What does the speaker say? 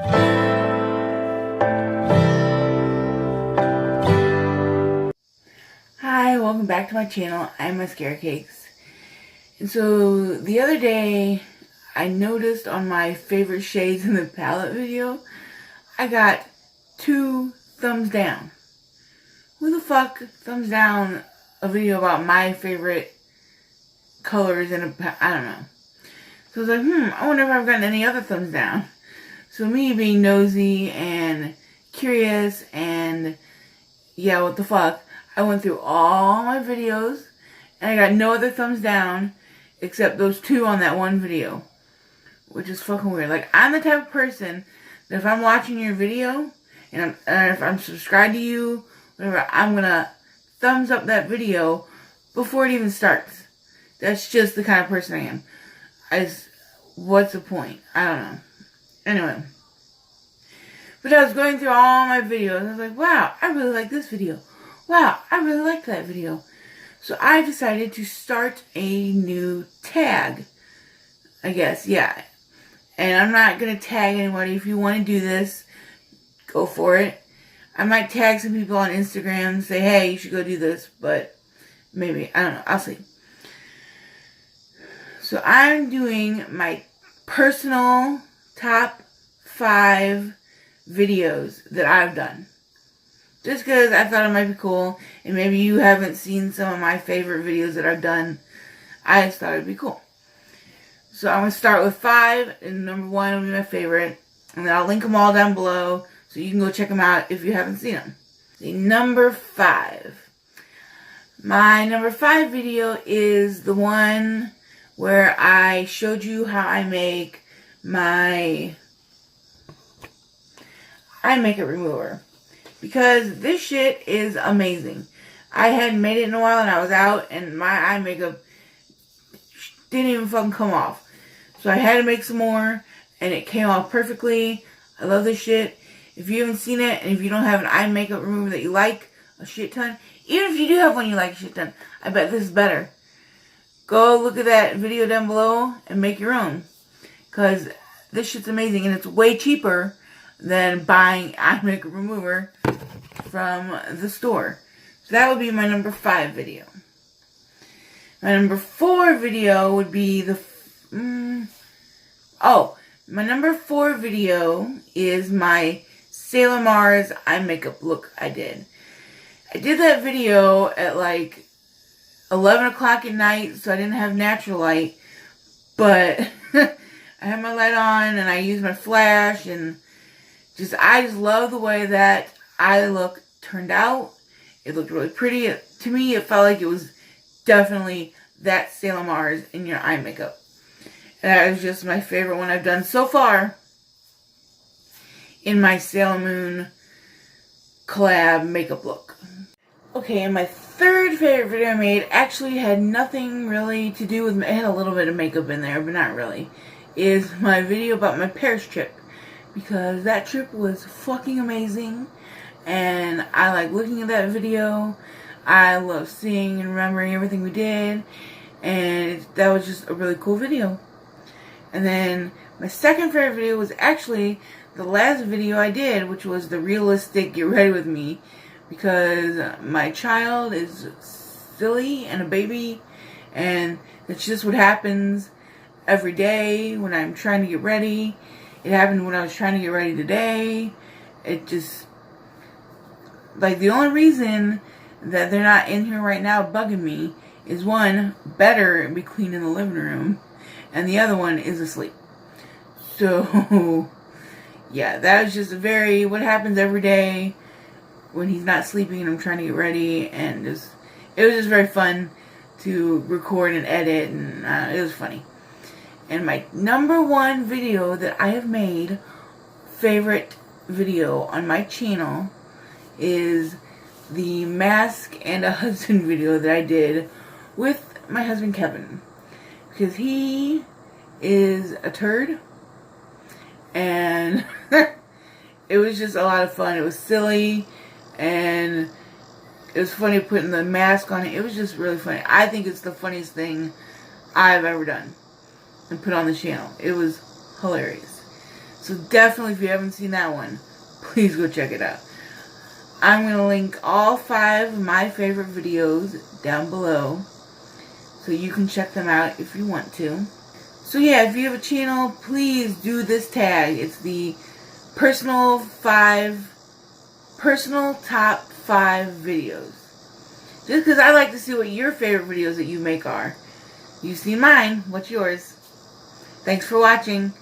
Hi, welcome back to my channel. I'm Maskara Cakes. And so the other day I noticed on my favorite shades in the palette video I got 2 thumbs down. Who the fuck thumbs down a video about my favorite colors in a palette? I don't know. So I was like, I wonder if I've gotten any other thumbs down. So me being nosy and curious and yeah, what the fuck, I went through all my videos and I got no other thumbs down except those 2 on that one video. Which is fucking weird. Like, I'm the type of person that if I'm watching your video and if I'm subscribed to you, whatever, I'm gonna thumbs up that video before it even starts. That's just the kind of person I am. What's the point? I don't know. Anyway. But I was going through all my videos and I was like, wow, I really like this video. Wow, I really liked that video. So I decided to start a new tag. I guess, yeah. And I'm not going to tag anybody. If you want to do this, go for it. I might tag some people on Instagram and say, hey, you should go do this. But maybe, I don't know. I'll see. So I'm doing my personal top 5 videos that I've done. Just because I thought it might be cool. And maybe you haven't seen some of my favorite videos that I've done. I just thought it would be cool. So I'm going to start with 5. And number 1 will be my favorite. And then I'll link them all down below. So you can go check them out if you haven't seen them. See, number 5. My number 5 video is the one where I showed you how I make my eye makeup remover. Because this shit is amazing. I hadn't made it in a while and I was out and my eye makeup didn't even fucking come off. So I had to make some more and it came off perfectly. I love this shit. If you haven't seen it and if you don't have an eye makeup remover that you like a shit ton, even if you do have one you like a shit ton, I bet this is better. Go look at that video down below and make your own. Because this shit's amazing and it's way cheaper than buying eye makeup remover from the store. So that would be my number 5 video. My number 4 video would be my number 4 video is my Sailor Mars eye makeup look I did. I did that video at like 11 o'clock at night, so I didn't have natural light, but I had my light on and I used my flash and I just love the way that eye look turned out. It looked really pretty. To me, it felt like it was definitely that Sailor Mars in your eye makeup. And that was just my favorite one I've done so far in my Sailor Moon collab makeup look. Okay, and my 3rd favorite video I made actually had nothing really to do with, it had a little bit of makeup in there, but not really, is my video about my Paris trip. Because that trip was fucking amazing. And I like looking at that video. I love seeing and remembering everything we did. And that was just a really cool video. And then my 2nd favorite video was actually the last video I did, which was the realistic Get Ready With Me. Because my child is silly and a baby. And that's just what happens every day when I'm trying to get ready. It happened when I was trying to get ready today. It just, like, the only reason that they're not in here right now bugging me is, one, better be clean in the living room, and the other one is asleep. So, yeah, that was just what happens every day when he's not sleeping and I'm trying to get ready, and it was just very fun to record and edit, and it was funny. And my number 1 video that I have made, favorite video on my channel, is the mask and a husband video that I did with my husband Kevin. Because he is a turd. And it was just a lot of fun. It was silly. And it was funny putting the mask on it. It was just really funny. I think it's the funniest thing I've ever done and put on the channel. It was hilarious. So definitely, if you haven't seen that one, please go check it out. I'm going to link all 5 of my favorite videos down below, so you can check them out if you want to. So yeah, if you have a channel, please do this tag. It's the personal top 5 videos. Just because I like to see what your favorite videos that you make are. You've seen mine. What's yours? Thanks for watching.